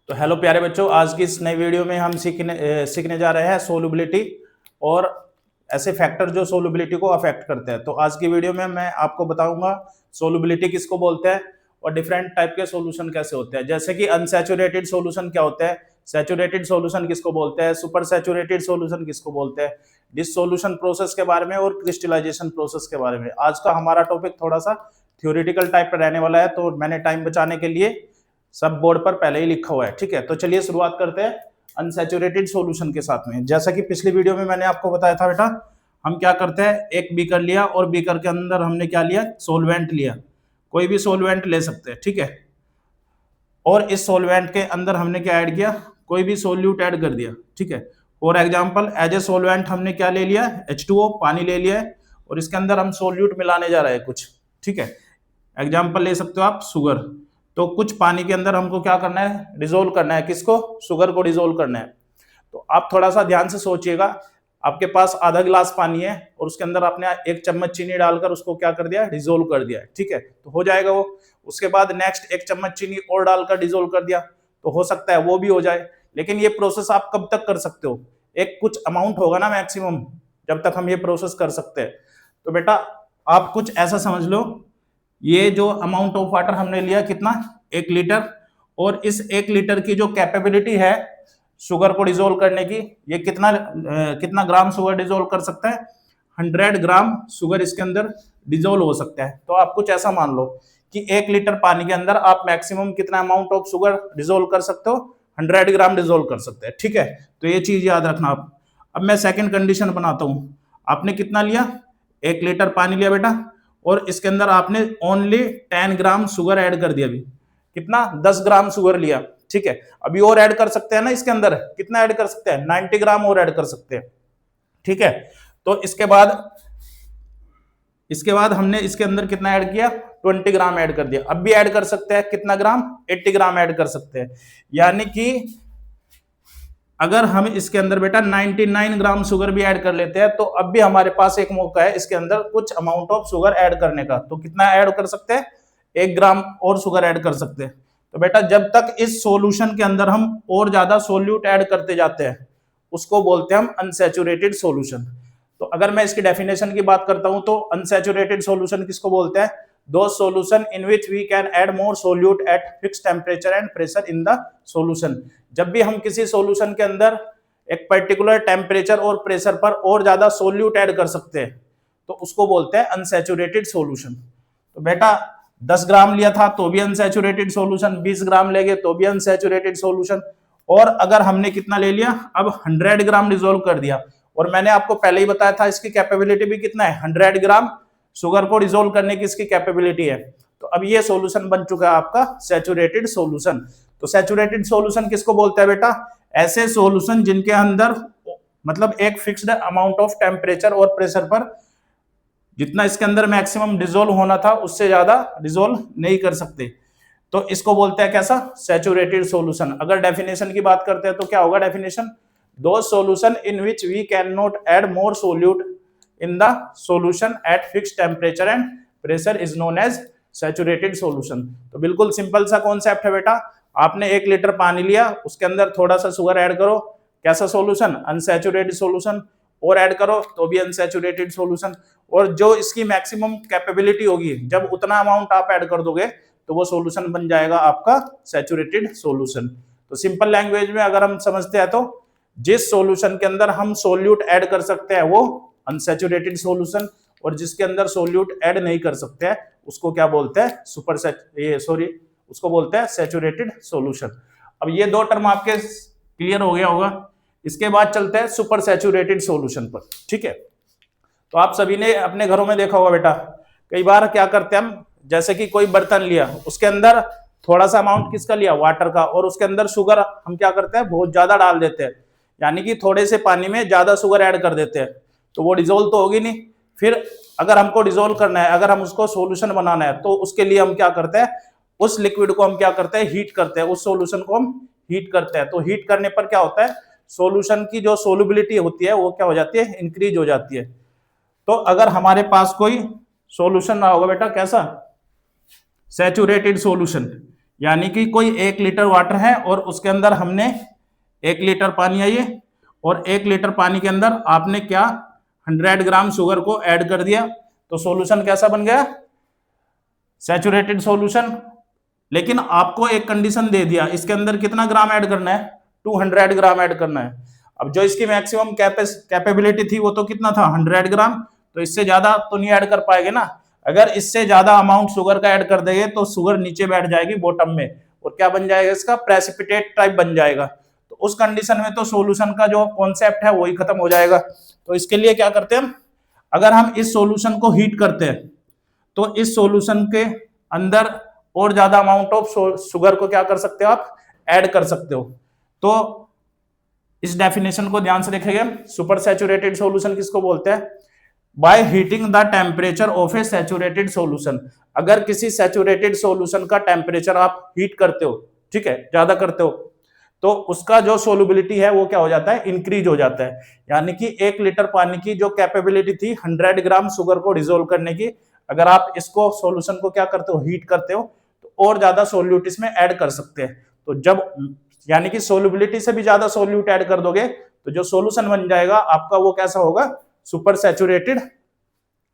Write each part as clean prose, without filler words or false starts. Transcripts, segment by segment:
तो हेलो प्यारे बच्चों, आज की इस नई वीडियो में हम सीखने जा रहे हैं सोलबिलिटी और ऐसे फैक्टर जो सोलबिलिटी को अफेक्ट करते हैं। तो आज की वीडियो में मैं आपको बताऊंगा सोलबिलिटी किसको बोलते हैं और डिफरेंट टाइप के सॉल्यूशन कैसे होते हैं। जैसे कि अनसैचुरेटेड सॉल्यूशन क्या होता है, सैचुरेटेड सॉल्यूशन किसको बोलते हैं, सुपर सैचुरेटेड सॉल्यूशन किसको बोलते हैं, डिसोल्यूशन प्रोसेस के बारे में और क्रिस्टलाइजेशन प्रोसेस के बारे में। आज का हमारा टॉपिक थोड़ा सा थ्योरेटिकल टाइप पर रहने वाला है, तो मैंने टाइम बचाने के लिए सब बोर्ड पर पहले ही लिखा हुआ है। ठीक है, तो चलिए शुरुआत करते हैं अनसैचुरेटेड सॉल्यूशन के साथ में। जैसा कि पिछली वीडियो में मैंने आपको बताया था बेटा, हम क्या करते हैं, एक बीकर लिया और बीकर के अंदर हमने क्या लिया, सॉल्वेंट लिया। कोई भी सॉल्वेंट ले सकते हैं, ठीक है। और इस सॉल्वेंट के अंदर हमने क्या ऐड किया, कोई भी सोल्यूट ऐड कर दिया, ठीक है। For example as a solvent हमने क्या ले लिया, H2O पानी ले लिया है और इसके अंदर हम सोल्यूट मिलाने जा रहे हैं कुछ, ठीक है। एग्जांपल ले सकते हो आप शुगर। तो कुछ पानी के अंदर हमको क्या करना है, डिसोल्व करना है, किसको, शुगर को डिसोल्व करना है। तो आप थोड़ा सा ध्यान से सोचिएगा, आपके पास आधा गिलास पानी है और उसके अंदर आपने 1 चम्मच चीनी डालकर उसको क्या कर दिया, डिसोल्व कर दिया, ठीक है। तो हो जाएगा वो। उसके बाद नेक्स्ट 1 चम्मच चीनी और डालकर डिसोल्व कर दिया, तो हो सकता है वो भी हो जाए। लेकिन ये प्रोसेस आप कब तक कर सकते हो, एक कुछ अमाउंट होगा ना मैक्सिमम, जब तक हम ये प्रोसेस कर सकते हैं। तो बेटा आप कुछ ऐसा समझ लो, ये जो अमाउंट ऑफ वाटर हमने लिया कितना, 1 लीटर, और इस 1 लीटर की जो कैपेबिलिटी है शुगर को डिसोल्व करने की, ये कितना ग्राम शुगर डिसोल्व कर सकता है, 100 ग्राम शुगर इसके अंदर डिसोल्व हो सकता है। तो आप कुछ ऐसा मान लो कि 1 लीटर पानी के अंदर आप मैक्सिमम कितना अमाउंट ऑफ शुगर डिसोल्व कर सकते हो, 100 ग्राम डिसोल्व कर सकते हैं, ठीक है। तो ये चीज याद रखना आप। अब मैं सेकंड कंडीशन बनाता हूं। आपने कितना लिया, 1 लीटर पानी लिया बेटा, और इसके अंदर आपने ओनली 10 ग्राम शुगर ऐड कर दिया। अभी कितना, 10 ग्राम शुगर लिया, ठीक है। अभी और ऐड कर सकते हैं ना, इसके अंदर कितना ऐड कर सकते हैं, 90 ग्राम और ऐड कर सकते हैं, ठीक है। तो इसके बाद हमने इसके अंदर कितना ऐड किया, 20 ग्राम ऐड कर दिया। अब भी ऐड कर सकते हैं कितना ग्राम, 80 ग्राम ऐड कर सकते हैं। यानी कि अगर हम इसके अंदर बेटा 99 ग्राम शुगर भी ऐड कर लेते हैं, तो अब भी हमारे पास एक मौका है इसके अंदर कुछ अमाउंट ऑफ शुगर ऐड करने का। तो कितना ऐड कर सकते हैं, 1 ग्राम और शुगर ऐड कर सकते हैं। तो बेटा जब तक इस सॉल्यूशन के अंदर हम और ज्यादा सोल्यूट ऐड करते जाते हैं, उसको बोलते हैं हम अनसैचुरेटेड सॉल्यूशन। तो अगर मैं इसकी डेफिनेशन की बात करता हूं, तो अनसैचुरेटेड सॉल्यूशन किसको बोलते हैं, those solution in which we can add more solute at fixed temperature and pressure in the solution। जब भी हम किसी सॉल्यूशन के अंदर एक पर्टिकुलर टेम्परेचर और प्रेशर पर और ज्यादा सोल्यूट ऐड कर सकते हैं, तो उसको बोलते हैं अनसैचुरेटेड सॉल्यूशन। तो बेटा 10 ग्राम लिया था तो भी अनसैचुरेटेड सॉल्यूशन, 20 ग्राम लेंगे तो भी अनसैचुरेटेड सॉल्यूशन, और अगर हमने कितना ले लिया, अब 100 ग्राम डिसोल्व कर दिया। और मैंने आपको पहले ही बताया था इसकी कैपेबिलिटी भी कितना है, 100 ग्राम शुगर को डिसोल्व करने की इसकी कैपेबिलिटी है। तो अब ये सॉल्यूशन बन चुका है आपका सैचुरेटेड सॉल्यूशन। तो सैचुरेटेड सॉल्यूशन किसको बोलता है बेटा, ऐसे सॉल्यूशन जिनके अंदर मतलब एक फिक्स्ड अमाउंट ऑफ टेम्परेचर और प्रेशर पर जितना इसके अंदर मैक्सिमम डिसोल्व होना था उससे ज्यादा डिसोल्व नहीं कर सकते, तो इसको बोलते हैं कैसा, सैचुरेटेड सॉल्यूशन। अगर डेफिनेशन की बात करते हैं तो क्या होगा डेफिनेशन, दो solution in which we cannot add more solute in the solution at fixed temperature and pressure is known as saturated solution। तो बिल्कुल सिंपल सा कॉन्सेप्ट है बेटा, आपने 1 लीटर पानी लिया, उसके अंदर थोड़ा सा शुगर ऐड करो, कैसा सॉल्यूशन, अनसैचुरेटेड सॉल्यूशन, और ऐड करो तो भी अनसैचुरेटेड सॉल्यूशन। और जो इसकी मैक्सिमम कैपेबिलिटी होगी, जब उतना अमाउंट आप ऐड कर दोगे तो वो सॉल्यूशन बन जाएगा आपका सैचुरेटेड सॉल्यूशन। तो सिंपल लैंग्वेज में अगर हम समझते हैं, तो जिस सॉल्यूशन के अंदर हम सोल्यूट ऐड कर सकते हैं वो अनसैचुरेटेड सॉल्यूशन, और जिसके अंदर सोल्यूट ऐड नहीं कर सकते हैं उसको क्या बोलते हैं, उसको बोलते हैं सैचुरेटेड सॉल्यूशन। अब ये 2 टर्म आपके क्लियर हो गया होगा। इसके बाद चलते हैं सुपर सैचुरेटेड सॉल्यूशन पर, ठीक है। तो आप सभी ने अपने घरों में देखा होगा बेटा, कई बार क्या करते हैं हम, जैसे कि कोई बर्तन लिया, उसके अंदर थोड़ा सा अमाउंट किसका लिया, वाटर का, और उसके अंदर शुगर हम क्या करते हैं, बहुत ज्यादा डाल देते हैं, यानी कि थोड़े से पानी में ज्यादा शुगर ऐड कर देते हैं, तो वो डिसोल्व तो होगी नहीं। फिर अगर हमको डिसोल्व करना है, अगर हम उसको सॉल्यूशन बनाना है, तो उसके लिए हम क्या करते हैं, उस लिक्विड को हम क्या करते हैं, हीट करते हैं, उस सॉल्यूशन को हम हीट करते हैं। तो हीट करने पर क्या होता है, सॉल्यूशन की जो सोल्युबिलिटी होती है वो क्या हो जाती है, इंक्रीज हो जाती है। तो अगर हमारे पास कोई सॉल्यूशन ना होगा बेटा, कैसा, सैचुरेटेड सॉल्यूशन, यानी कि कोई 1 लीटर वाटर है और उसके अंदर हमने 1 लीटर पानी है ये, और 1 लीटर पानी के अंदर आपने क्या 100 ग्राम शुगर को ऐड कर दिया, तो सॉल्यूशन कैसा बन गया? Saturated solution. लेकिन आपको एक कंडीशन दे दिया, इसके अंदर कितना ग्राम ऐड करना है? 200 ग्राम ऐड करना है। अब जो इसकी मैक्सिमम कैपेबिलिटी थी वो तो कितना था? 100 ग्राम। तो इससे ज्यादा तो नहीं ऐड कर पाएंगे ना। अगर इससे ज्यादा अमाउंट शुगर का ऐड कर देंगे तो शुगर नीचे बैठ जाएगी बॉटम में, और क्या बन जाएगा इसका? प्रेसिपिटेट टाइप बन जाएगा। तो उस कंडीशन में तो सॉल्यूशन का जो कॉन्सेप्ट है वही खत्म हो जाएगा। तो इसके लिए क्या करते हैं हम, अगर हम इस सॉल्यूशन को हीट करते हैं तो इस सॉल्यूशन के अंदर और ज्यादा अमाउंट ऑफ शुगर को क्या कर सकते हो आप? ऐड कर सकते हो। तो इस डेफिनेशन को ध्यान से देखेंगे। सुपर सैचुरेटेड सॉल्यूशन किसको बोलते हैं? By heating the temperature of A saturated solution. अगर किसी सैचुरेटेड सॉल्यूशन का टेम्परेचर आप हीट करते हो, ठीक है, ज्यादा करते हो, तो उसका जो सोलुबिलिटी है वो क्या हो जाता है? इंक्रीज हो जाता है। यानी कि 1 लीटर पानी की जो कैपेबिलिटी थी 100 ग्राम शुगर को डिसोल्व करने की, अगर आप इसको सॉल्यूशन को क्या करते हो? हीट करते हो, तो और ज्यादा सोल्यूट इसमें ऐड कर सकते हैं। तो जब यानी कि सोल्युबिलिटी से भी ज्यादा सोल्यूट ऐड कर दोगे तो जो सॉल्यूशन बन जाएगा आपका वो कैसा होगा? Super saturated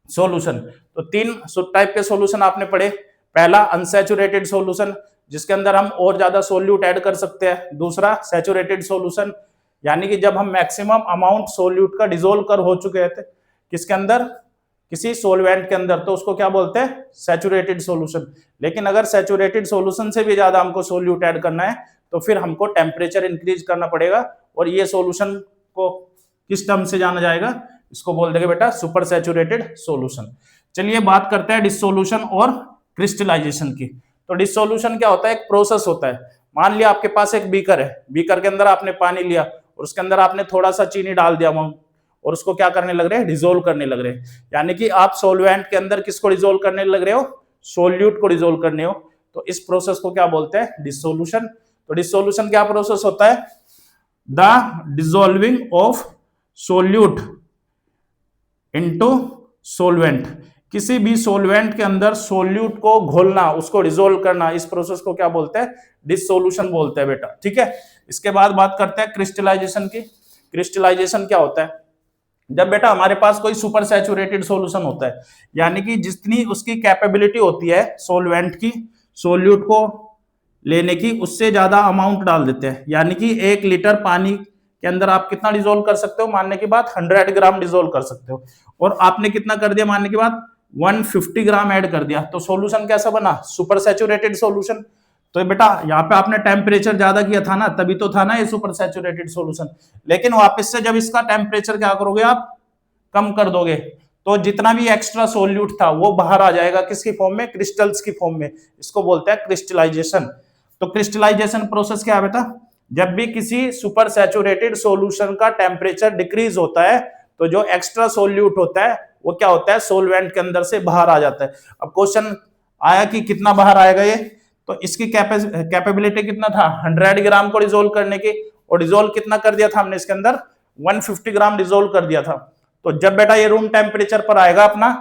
solution. तो 3 टाइप के सॉल्यूशन आपने पढ़े। पहला अनसैचुरेटेड सॉल्यूशन, जिसके अंदर हम और ज्यादा सोल्यूट ऐड कर सकते हैं। दूसरा सैचुरेटेड सॉल्यूशन, यानी कि जब हम मैक्सिमम अमाउंट सोल्यूट का डिसोल्व कर हो चुके थे किसके अंदर? किसी सोलवेंट के अंदर, तो उसको क्या बोलते हैं? Saturated solution. लेकिन अगर सैचुरेटेड सॉल्यूशन से भी ज्यादा हमको सोल्यूट ऐड करना है तो फिर हमको टेम्परेचर इंक्रीज करना पड़ेगा, और ये सॉल्यूशन को किस टर्म से जाना जाएगा? इसको बोल देंगे बेटा सुपर सैचुरेटेड सॉल्यूशन। चलिए बात करते हैं डिसोल्यूशन और क्रिस्टलाइजेशन की। तो डिसोल्यूशन क्या होता है? एक प्रोसेस होता है। मान लिया आपके पास एक बीकर है, बीकर के अंदर आपने पानी लिया और उसके अंदर आपने थोड़ा सा चीनी डाल दिया और उसको क्या करने लग रहे हैं? डिसोल्व करने लग रहे हैं। यानी कि आप सॉल्वेंट के अंदर किसको डिसोल्व करने लग रहे हो? सोल्यूट को डिसोल्व करने हो। तो इस प्रोसेस को क्या बोलते हैं? डिसोल्यूशन। तो डिसोल्यूशन क्या प्रोसेस होता है? The dissolving of solute into solvent. किसी भी सोलवेंट के अंदर सोल्यूट को घोलना, उसको डिसोल्व करना, इस प्रोसेस को क्या बोलते हैं? डिसोल्यूशन बोलते हैं बेटा, ठीक है। इसके बाद बात करते हैं क्रिस्टलाइजेशन की। क्रिस्टलाइजेशन क्या होता है? जब बेटा हमारे पास कोई सुपर सैचुरेटेड सॉल्यूशन होता है, यानी कि जितनी उसकी कैपेबिलिटी होती है सोलवेंट की सोल्यूट को लेने की, उससे ज्यादा अमाउंट डाल देते हैं। यानी कि 1 लीटर पानी के अंदर आप कितना डिसोल्व कर सकते हो? मानने की बात 100 ग्राम डिसोल्व कर सकते हो, और आपने कितना कर दिया? मानने की बात 150 ग्राम ऐड कर दिया, तो सॉल्यूशन कैसा बना? Super saturated solution. तो बेटा यहाँ पे आपने टेम्परेचर ज्यादा किया था ना, तभी तो था ना ये सुपर सैचुरेटेड सॉल्यूशन। लेकिन वापस से जब इसका टेम्परेचर क्या करोगे आप? कम कर दोगे, तो जितना भी एक्स्ट्रा सोल्यूट था वो बाहर आ जाएगा। किसकी फॉर्म में? क्रिस्टल्स की फॉर्म में। इसको बोलते हैं क्रिस्टलाइजेशन। तो क्रिस्टलाइजेशन प्रोसेस क्या है बेटा? जब भी किसी सुपर सैचुरेटेड सॉल्यूशन का टेम्परेचर डिक्रीज होता है तो जो एक्स्ट्रा सोल्यूट होता है वो क्या होता है? सोलवेंट के अंदर से बाहर आ जाता है। अब क्वेश्चन आया कि कितना बाहर आएगा ये, तो इसकी कैपेबिलिटी कितना था? 100 ग्राम को डिसोल्व करने की, और डिसोल्व कितना कर दिया था हमने इसके अंदर? 150 ग्राम डिसोल्व कर दिया था। तो जब बेटा ये रूम टेम्परेचर पर आएगा अपना,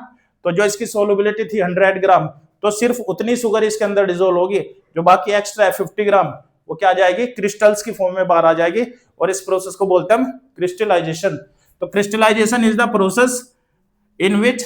तो जो इसकी सोलबिलिटी थी 100 ग्राम, तो सिर्फ उतनी शुगर इसके अंदर डिसोल्व होगी, जो बाकी एक्स्ट्रा है 50 ग्राम वो क्या आ जाएगी? क्रिस्टल्स की फॉर्म में बाहर आ जाएगी, और इस प्रोसेस को बोलते हैं हम क्रिस्टलाइजेशन। तो crystallisation is the process in which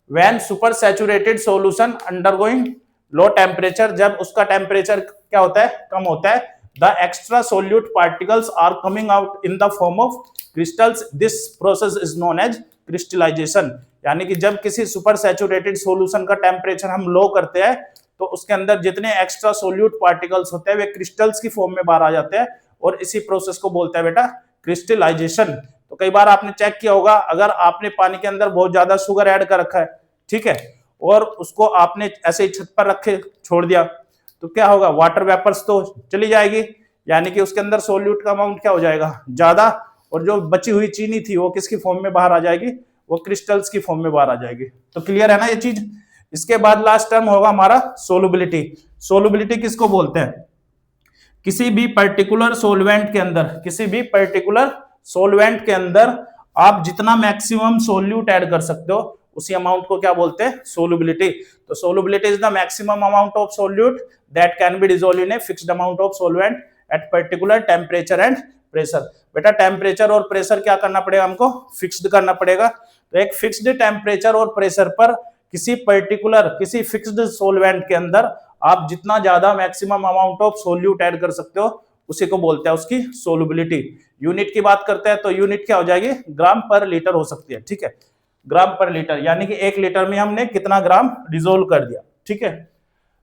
when super saturated solution undergoing low temperature, जब उसका टेम्परेचर क्या होता है? कम होता है, the extra solute particles are coming out in the form of crystals. This process is known as crystallisation. यानी कि जब किसी सुपर सैचुरेटेड सॉल्यूशन का टेम्परेचर हम लो करते हैं तो उसके अंदर जितने एक्स्ट्रा सोल्यूट पार्टिकल्स होते हैं वे क्रिस्टल्स की फॉर्म में बाहर आ जाते हैं, और इसी प्रोसेस को बोलते हैं बेटा क्रिस्टलाइजेशन। तो कई बार आपने चेक किया होगा, अगर आपने पानी के अंदर बहुत ज्यादा शुगर ऐड कर रखा है, ठीक है, और उसको आपने ऐसे ही छत पर रखे छोड़ दिया, तो क्या होगा? वाटर वेपर्स तो चली जाएगी, यानी कि उसके अंदर सोल्यूट का अमाउंट क्या हो जाएगा? ज्यादा, और जो बची हुई चीनी थी वो किसकी फॉर्म में बाहर आ जाएगी? वो क्रिस्टल्स की फॉर्म में बाहर आ जाएगी। तो क्लियर है ना ये चीज? इसके बाद लास्ट टर्म होगा हमारा सोलुबिलिटी। सोलुबिलिटी किसको बोलते हैं? किसी भी पर्टिकुलर सोलवेंट के अंदर, किसी भी पर्टिकुलर सोलवेंट के अंदर आप जितना मैक्सिमम सोल्यूट ऐड कर सकते हो उसी अमाउंट को क्या बोलते हैं, सोलुबिलिटी। तो solubility is the maximum amount of solute that can be dissolve in a fixed amount of solvent at particular temperature and pressure. बेटा टेम्परेचर और प्रेशर क्या करना पड़ेगा हमको, फिक्स्ड करना पड़ेगा। तो एक फिक्स्ड टेम्परेचर और प्रेशर पर किसी पर्टिकुलर किसी फिक्स्ड सोलवेंट के अंदर आप जितना ज्यादा maximum amount of solute add कर सकते हो उसी को बोलते हैं उसकी सोलुबिलिटी। यूनिट की बात करते हैं तो यूनिट क्या हो जाएगी, ग्राम पर लीटर हो सकती है, ठीक है, ग्राम पर लीटर, यानी कि 1 लीटर में हमने कितना ग्राम डिसोल्व कर दिया, ठीक है।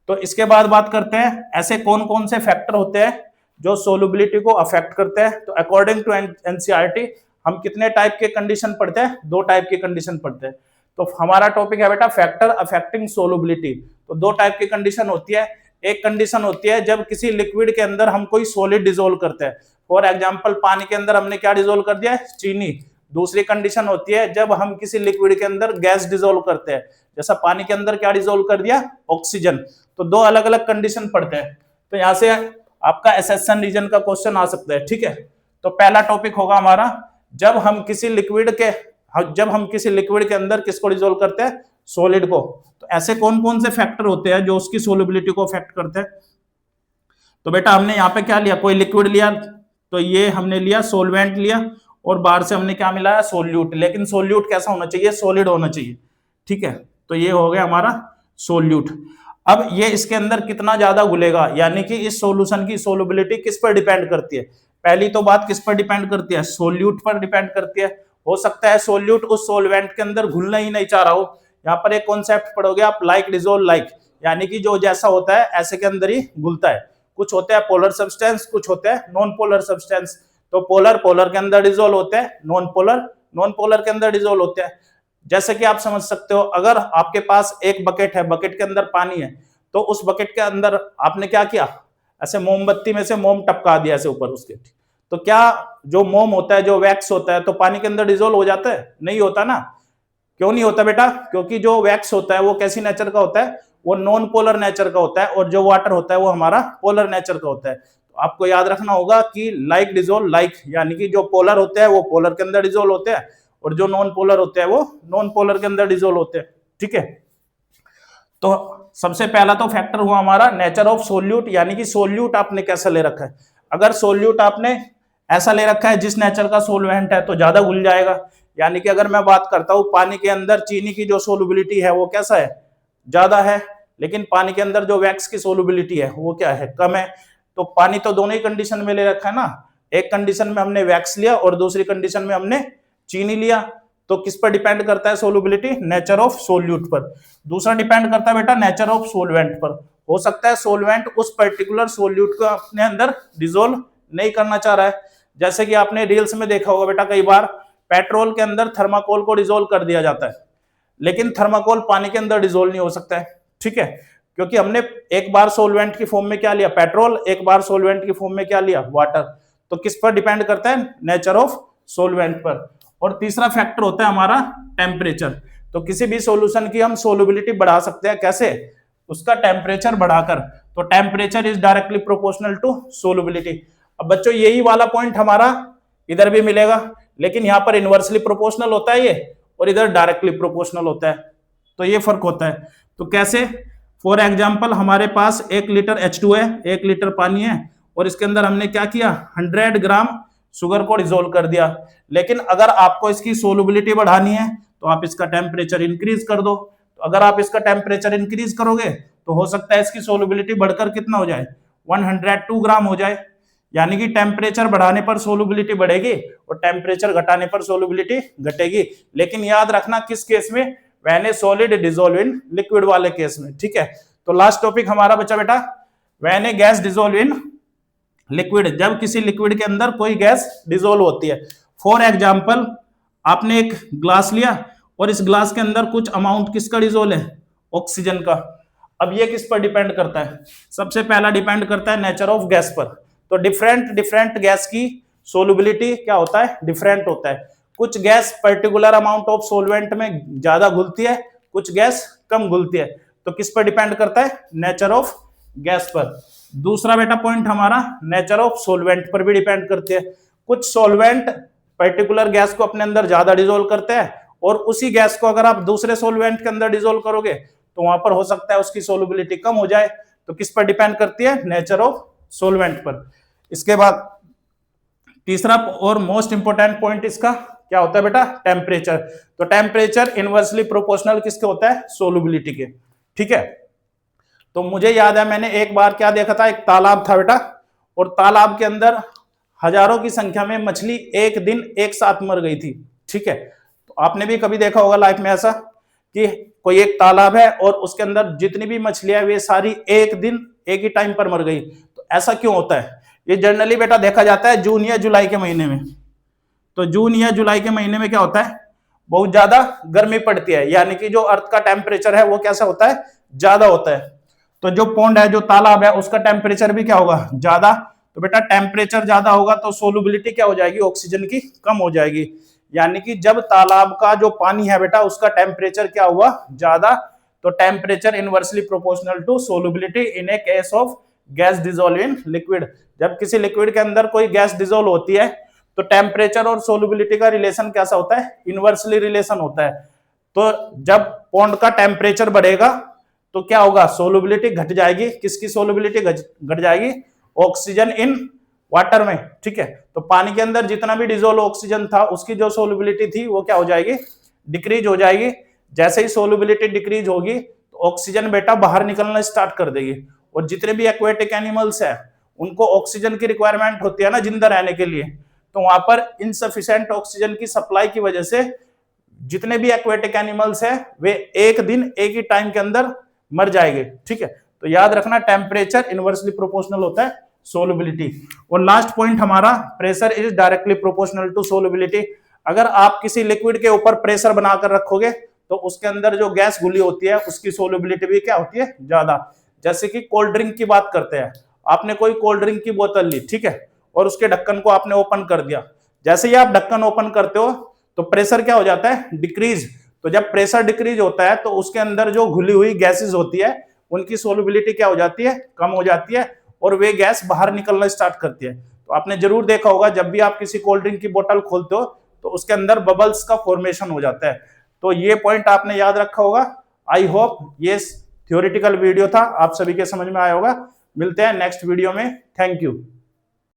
तो इसके बाद बात करते हैं ऐसे कौन कौन से फैक्टर होते हैं जो सोलुबिलिटी को अफेक्ट करते हैं। तो अकॉर्डिंग टू एनसीईआरटी हम कितने टाइप के कंडीशन पढ़ते हैं, 2 टाइप के कंडीशन पढ़ते हैं। तो हमारा टॉपिक है बेटा फैक्टर अफेक्टिंग सोलुबिलिटी। तो 2 टाइप की कंडीशन होती है। एक कंडीशन होती है जब किसी लिक्विड के अंदर हम कोई सॉलिड डिसोल्व करते हैं, फॉर एग्जांपल पानी के अंदर हमने क्या डिसोल्व कर दिया है, चीनी। दूसरी कंडीशन होती है जब हम किसी लिक्विड के अंदर गैस डिसोल्व करते हैं, जैसा पानी के अंदर क्या डिसोल्व कर दिया, ऑक्सीजन। तो 2 अलग अलग कंडीशन पढ़ते हैं। तो यहाँ से आपका एसेशन रीजन का क्वेश्चन आ सकता है, ठीक है। तो पहला टॉपिक होगा हमारा जब हम किसी लिक्विड के अंदर किसको डिसोल्व करते हैं, सॉलिड को। तो ऐसे कौन कौन से फैक्टर होते हैं जो उसकी सोलुबिलिटी को अफेक्ट करते हैं। तो बेटा हमने यहाँ पे क्या लिया, कोई लिक्विड लिया, तो ये हमने लिया सोलवेंट लिया और बाहर से हमने क्या मिलाया, सोल्यूट। लेकिन सोल्यूट कैसा होना चाहिए, सॉलिड होना चाहिए, ठीक है। तो ये हो गया हमारा सोल्यूट। अब ये इसके अंदर कितना ज्यादा घुलेगा, यानी कि इस सॉल्यूशन की सोलुबिलिटी किस पर डिपेंड करती है। पहली तो बात किस पर डिपेंड करती है, सोल्यूट पर डिपेंड करती है। हो सकता है सोल्यूट उस सोलवेंट के अंदर घुलना ही नहीं चाह रहा हो। यहाँ पर एक कॉन्सेप्ट पढ़ोगे आप, लाइक डिसोल्व लाइक, यानी कि जो जैसा होता है ऐसे के अंदर ही घुलता है। कुछ होते हैं पोलर सब्सटेंस, कुछ होते हैं नॉन पोलर सब्सटेंस। तो पोलर के अंदर डिसोल्व होते हैं, नॉन पोलर के अंदर डिसोल्व होते हैं। जैसे कि आप समझ सकते हो, अगर आपके पास एक बकेट है, बकेट के अंदर पानी है, तो उस बकेट के अंदर आपने क्या किया, ऐसे मोमबत्ती में से मोम टपका दिया ऐसे ऊपर उसके, तो क्या जो मोम होता है, जो वैक्स होता है, तो पानी के अंदर डिसोल्व हो जाता है, नहीं होता ना। क्यों नहीं होता बेटा, क्योंकि जो वैक्स होता है वो कैसी नेचर का होता है, वो नॉन पोलर नेचर का होता है, और जो वाटर होता है वो हमारा पोलर नेचर का होता है। तो आपको याद रखना होगा कि लाइक डिसोल्व लाइक, यानी कि जो पोलर होते हैं वो पोलर के अंदर डिसोल्व होते हैं, और जो नॉन पोलर होते हैं वो नॉन पोलर के अंदर डिसोल्व होते हैं, ठीक है। तो सबसे पहला तो फैक्टर हुआ हमारा नेचर ऑफ सोल्यूट, यानी कि सोल्यूट आपने कैसा ले रखा है। अगर सोल्यूट आपने ऐसा ले रखा है जिस नेचर का सोलवेंट है तो ज्यादा घुल जाएगा। यानी कि अगर मैं बात करता हूं पानी के अंदर चीनी की जो सोलुबिलिटी है वो कैसा है, ज्यादा है, लेकिन पानी के अंदर जो वैक्स की सोलुबिलिटी है वो क्या है, कम है। तो पानी तो दोनों ही कंडीशन में ले रखा है ना, एक कंडीशन में हमने वैक्स लिया और दूसरी कंडीशन में हमने चीनी लिया। तो किस पर डिपेंड करता है सोलुबिलिटी, नेचर ऑफ सोल्यूट पर। दूसरा डिपेंड करता है बेटा नेचर ऑफ सोलवेंट पर। हो सकता है सोलवेंट उस पर्टिकुलर सोल्यूट को अपने अंदर डिसोल्व नहीं करना चाह रहा है। जैसे कि आपने रील्स में देखा होगा बेटा, कई बार पेट्रोल के अंदर थर्माकोल को डिसोल्व कर दिया जाता है, लेकिन थर्माकोल पानी के अंदर डिसोल्व नहीं हो सकता है, ठीक है, क्योंकि हमने एक बार सोलवेंट की फॉर्म में क्या लिया, पेट्रोल, एक बार सोलवेंट की फॉर्म में क्या लिया, वाटर। तो किस पर डिपेंड करता है, नेचर ऑफ सोलवेंट पर। और तीसरा फैक्टर होता है हमारा टेम्परेचर। तो किसी भी सॉल्यूशन की हम सोलुबिलिटी बढ़ा सकते हैं, कैसे, उसका टेम्परेचर बढ़ाकर। तो temperature is directly proportional to solubility. अब बच्चों यही वाला पॉइंट हमारा इधर भी मिलेगा, लेकिन यहाँ पर इनवर्सली प्रोपोर्शनल होता है ये, और इधर डायरेक्टली प्रोपोर्शनल होता है। तो ये फर्क होता है। तो कैसे, फॉर एग्जाम्पल हमारे पास 1 लीटर H2 है, 1 लीटर पानी है, और इसके अंदर हमने क्या किया, 100 ग्राम शुगर को डिसोल्व कर दिया। लेकिन अगर आपको इसकी सोलुबिलिटी बढ़ानी है तो आप इसका टेम्परेचर इंक्रीज कर दो। तो अगर आप इसका टेम्परेचर इंक्रीज करोगे तो हो सकता है इसकी सोलुबिलिटी बढ़कर कितना हो जाए, 102 ग्राम हो जाए। यानी कि टेम्परेचर बढ़ाने पर सोलुबिलिटी बढ़ेगी और टेम्परेचर घटाने पर सोलुबिलिटी घटेगी। लेकिन याद रखना किस केस में, when A solid dissolve in liquid वाले केस में, ठीक है। तो लास्ट टॉपिक हमारा बचा बेटा, when A gas dissolve in liquid, जब किसी लिक्विड के अंदर कोई गैस डिसॉल्व होती है। फॉर एग्जांपल आपने एक ग्लास लिया और इस ग्लास के अंदर कुछ अमाउंट किसका डिसॉल्व है, ऑक्सीजन का। अब ये किस पर डिपेंड करता है, सबसे पहला डिपेंड करता है नेचर ऑफ गैस पर। तो डिफरेंट गैस की सोलुबिलिटी क्या होता है, डिफरेंट होता है। कुछ gas particular amount of solvent में ज्यादा घुलती है, कुछ गैस कम घुलती है। तो किस पर डिपेंड करता है, नेचर ऑफ गैस पर। दूसरा बेटा पॉइंट हमारा नेचर ऑफ सोलवेंट पर भी डिपेंड करती है। कुछ सोलवेंट पर्टिकुलर गैस को अपने अंदर ज्यादा डिसॉल्व करते हैं और उसी गैस को अगर आप दूसरे सोलवेंट के अंदर डिसोल्व करोगे तो वहां पर हो सकता है उसकी सोलबिलिटी कम हो जाए। तो किस पर डिपेंड करती है? नेचर ऑफ सोलवेंट पर। इसके बाद तीसरा और मोस्ट इंपोर्टेंट पॉइंट इसका क्या होता है बेटा? टेम्परेचर। तो टेम्परेचर इनवर्सली प्रोपोर्शनल किसके होता है? सोलबिलिटी के। ठीक है, तो मुझे याद है मैंने एक बार क्या देखा था, एक तालाब था बेटा, और तालाब के अंदर हजारों की संख्या में मछली एक दिन एक साथ मर गई थी। ठीक है, तो आपने भी कभी देखा होगा लाइफ में ऐसा कि कोई एक तालाब है और उसके अंदर जितनी भी मछलियां वे सारी एक दिन एक ही टाइम पर मर गई। तो ऐसा क्यों होता है? ये जनरली बेटा देखा जाता है जून या जुलाई के महीने में। तो जून या जुलाई के महीने में क्या होता है? बहुत ज्यादा गर्मी पड़ती है, यानी कि जो अर्थ का टेम्परेचर है वो कैसा होता है? ज्यादा होता है। तो जो पॉन्ड है, जो तालाब है, उसका टेम्परेचर भी क्या होगा? ज्यादा। तो बेटा टेम्परेचर ज्यादा होगा तो सोलबिलिटी क्या हो जाएगी? ऑक्सीजन की कम हो जाएगी। यानी कि जब तालाब का जो पानी है बेटा उसका टेम्परेचर क्या हुआ? ज्यादा, तो temperature inversely proportional to solubility in a case of gas dissolve in liquid. जब किसी लिक्विड के अंदर कोई गैस डिसॉल्व होती है तो टेम्परेचर और सोलबिलिटी का रिलेशन कैसा होता है? इनवर्सली रिलेशन होता है। तो जब पॉन्ड का टेम्परेचर बढ़ेगा तो क्या होगा? सोलबिलिटी घट जाएगी। किसकी सोलबिलिटी घट जाएगी? ऑक्सीजन इन वाटर में। ठीक है, तो पानी के अंदर जितना भी डिसॉल्व ऑक्सीजन था उसकी जो सोलबिलिटी थी वो क्या हो जाएगी? डिक्रीज हो जाएगी। जैसे ही सोलबिलिटी डिक्रीज होगी तो ऑक्सीजन बेटा बाहर निकलना स्टार्ट कर देगी। और जितने भी एक्वेटिक एनिमल्स है उनको ऑक्सीजन की रिक्वायरमेंट होती है ना जिंदा रहने के लिए, तो वहां पर इनसफिशिएंट ऑक्सीजन की सप्लाई की वजह से जितने भी एक्वेटिक एनिमल्स है वे एक दिन एक ही टाइम के अंदर मर जाएंगे। ठीक है, तो याद रखना टेम्परेचर इनवर्सली प्रोपोर्शनल होता है सोलबिलिटी। और लास्ट पॉइंट हमारा, pressure is directly proportional to solubility. अगर आप किसी लिक्विड के ऊपर प्रेशर बनाकर रखोगे तो उसके अंदर जो गैस घुली होती है उसकी सोलबिलिटी भी क्या होती है? ज्यादा। जैसे कि कोल्ड ड्रिंक की बात करते हैं, आपने कोई कोल्ड ड्रिंक की बोतल ली, ठीक है, और उसके ढक्कन को आपने ओपन कर दिया। जैसे ही आप ढक्कन ओपन करते हो तो प्रेशर क्या हो जाता है? डिक्रीज। तो जब प्रेशर डिक्रीज होता है तो उसके अंदर जो घुली हुई गैसेस होती है उनकी सोलबिलिटी क्या हो जाती है? कम हो जाती है और वे गैस बाहर निकलना स्टार्ट करती है। तो आपने जरूर देखा होगा जब भी आप किसी कोल्ड ड्रिंक की बोतल खोलते हो तो उसके अंदर बबल्स का फॉर्मेशन हो जाता है। तो ये पॉइंट आपने याद रखा होगा। आई होप ये थ्योरेटिकल वीडियो था आप सभी के समझ में आया होगा। मिलते हैं नेक्स्ट वीडियो में। Thank you.